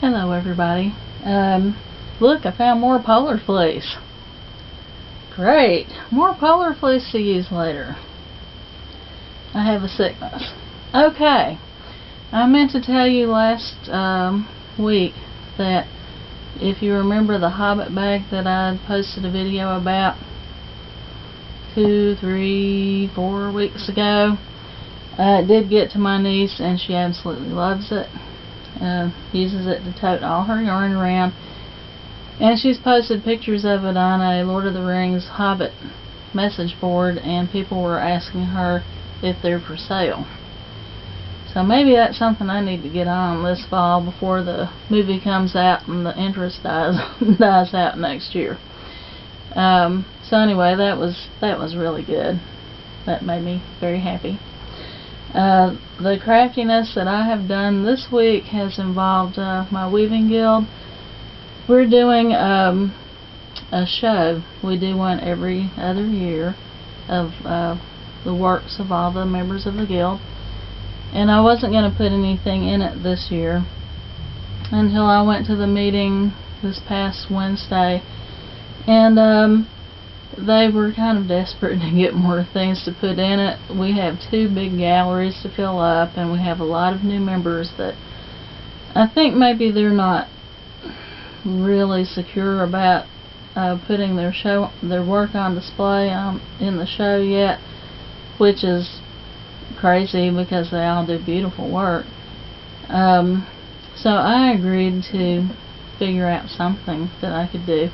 Hello everybody. Look, I found more polar fleece. Great! More polar fleece to use later. I have a sickness. Okay, I meant to tell you last week that if you remember the Hobbit bag that I posted a video about 2, 3, 4 weeks ago, it did get to my niece and she absolutely loves it. Uses it to tote all her yarn around, and she's posted pictures of it on a Lord of the Rings Hobbit message board, and people were asking her if they're for sale. So maybe that's something I need to get on this fall before the movie comes out and the interest dies out next year. So anyway, that was really good. That made me very happy. The craftiness that I have done this week has involved my weaving guild. We're doing a show. We do one every other year of the works of all the members of the guild. And I wasn't going to put anything in it this year until I went to the meeting this past Wednesday, and they were kind of desperate to get more things to put in it. We have 2 big galleries to fill up, and we have a lot of new members that I think maybe they're not really secure about putting their work on display in the show yet, which is crazy because they all do beautiful work. So I agreed to figure out something that I could do.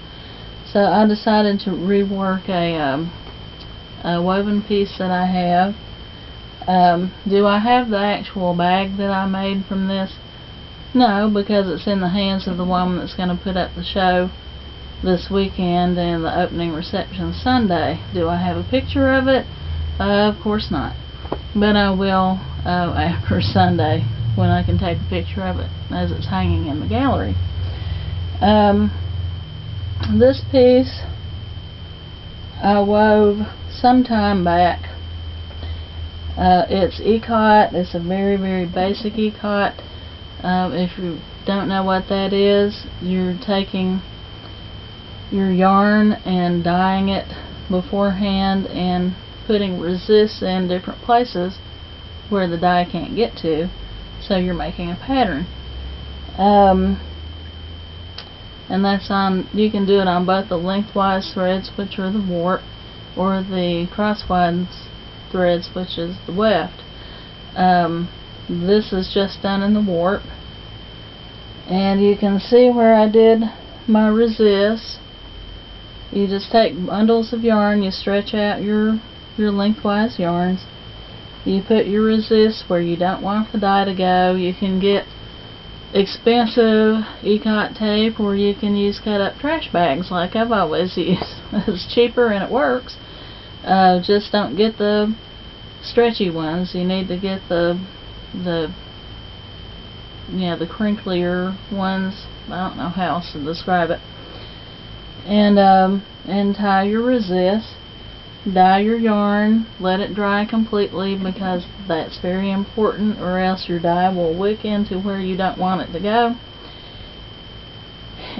So I decided to rework a woven piece that I have. Do I have the actual bag that I made from this? No, because it's in the hands of the woman that's going to put up the show this weekend and the opening reception Sunday. Do I have a picture of it? Of course not. But I will after Sunday, when I can take a picture of it as it's hanging in the gallery. This piece I wove some time back. It's ikat. It's a very, very basic ikat. If you don't know what that is, you're taking your yarn and dyeing it beforehand and putting resists in different places where the dye can't get to, so you're making a pattern. And that's on, you can do it on both the lengthwise threads, which are the warp, or the crosswise threads, which is the weft. This is just done in the warp, and you can see where I did my resist. You just take bundles of yarn, you stretch out your lengthwise yarns, you put your resist where you don't want the dye to go. You can get expensive ikat tape, or you can use cut up trash bags like I've always used. It's cheaper and it works. Just don't get the stretchy ones. You need to get the crinklier ones. I don't know how else to describe it. And tie your resist. Dye your yarn, let it dry completely, because that's very important, or else your dye will wick into where you don't want it to go,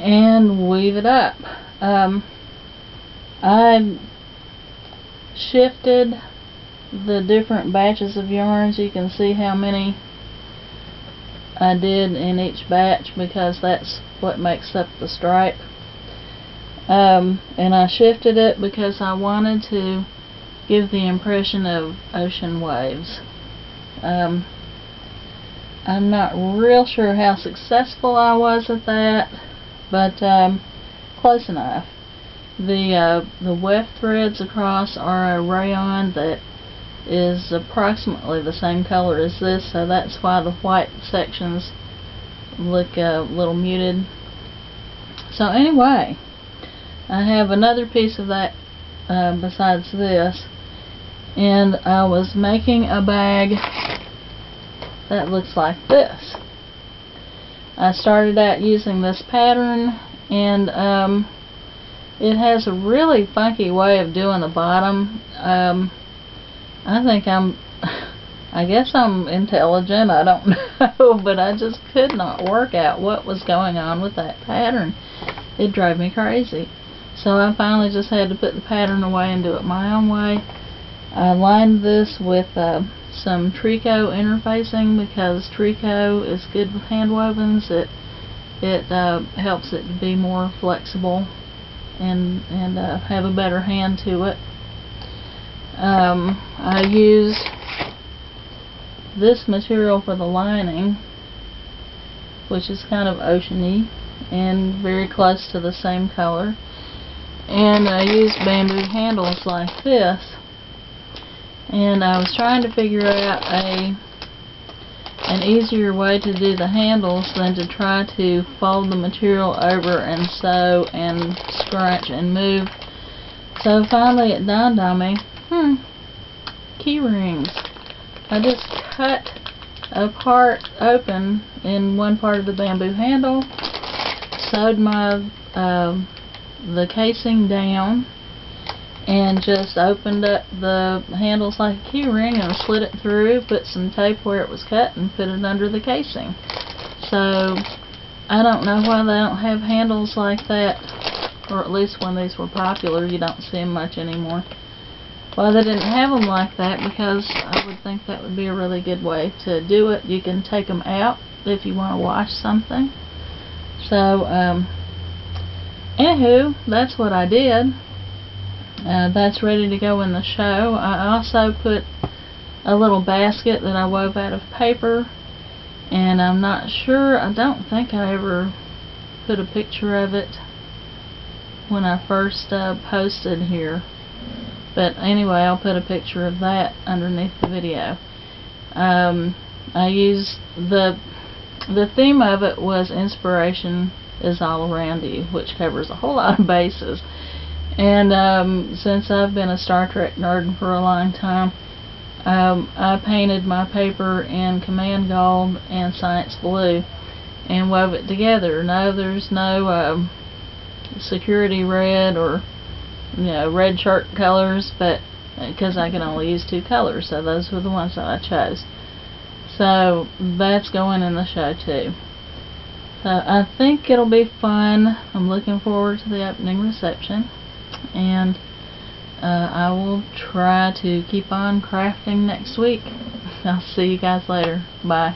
and weave it up. I shifted the different batches of yarns. You can see how many I did in each batch, because that's what makes up the stripe. And I shifted it because I wanted to give the impression of ocean waves. I'm not real sure how successful I was at that, but close enough. The weft threads across are a rayon that is approximately the same color as this, so that's why the white sections look a little muted. So anyway, I have another piece of that besides this, and I was making a bag that looks like this. I started out using this pattern, and it has a really funky way of doing the bottom. I think I'm I guess I'm intelligent, I don't know, but I just could not work out what was going on with that pattern. It drove me crazy. So I finally just had to put the pattern away and do it my own way. I lined this with some tricot interfacing because tricot is good with hand wovens. It helps it to be more flexible and have a better hand to it. I used this material for the lining, which is kind of oceany and very close to the same color. And I used bamboo handles like this. And I was trying to figure out an easier way to do the handles than to try to fold the material over and sew and scrunch and move. So finally it dawned on me, key rings. I just cut a part open in one part of the bamboo handle, sewed the casing down, and just opened up the handles like a key ring and slid it through, put some tape where it was cut, and put it under the casing. So I don't know why they don't have handles like that, or at least when these were popular. You don't see them much anymore. Why they didn't have them like that, because I would think that would be a really good way to do it. You can take them out if you want to wash something. So anywho, that's what I did. That's ready to go in the show. I also put a little basket that I wove out of paper, and I'm not sure, I don't think I ever put a picture of it when I first posted here, but anyway, I'll put a picture of that underneath the video. I used the theme of it was inspiration is all around you, which covers a whole lot of bases. And since I've been a Star Trek nerd for a long time, I painted my paper in Command Gold and Science Blue and wove it together. No, there's no security red or red shirt colors, but because I can only use 2 colors, so those were the ones that I chose. So that's going in the show too. So I think it'll be fun. I'm looking forward to the opening reception. And I will try to keep on crafting next week. I'll see you guys later. Bye.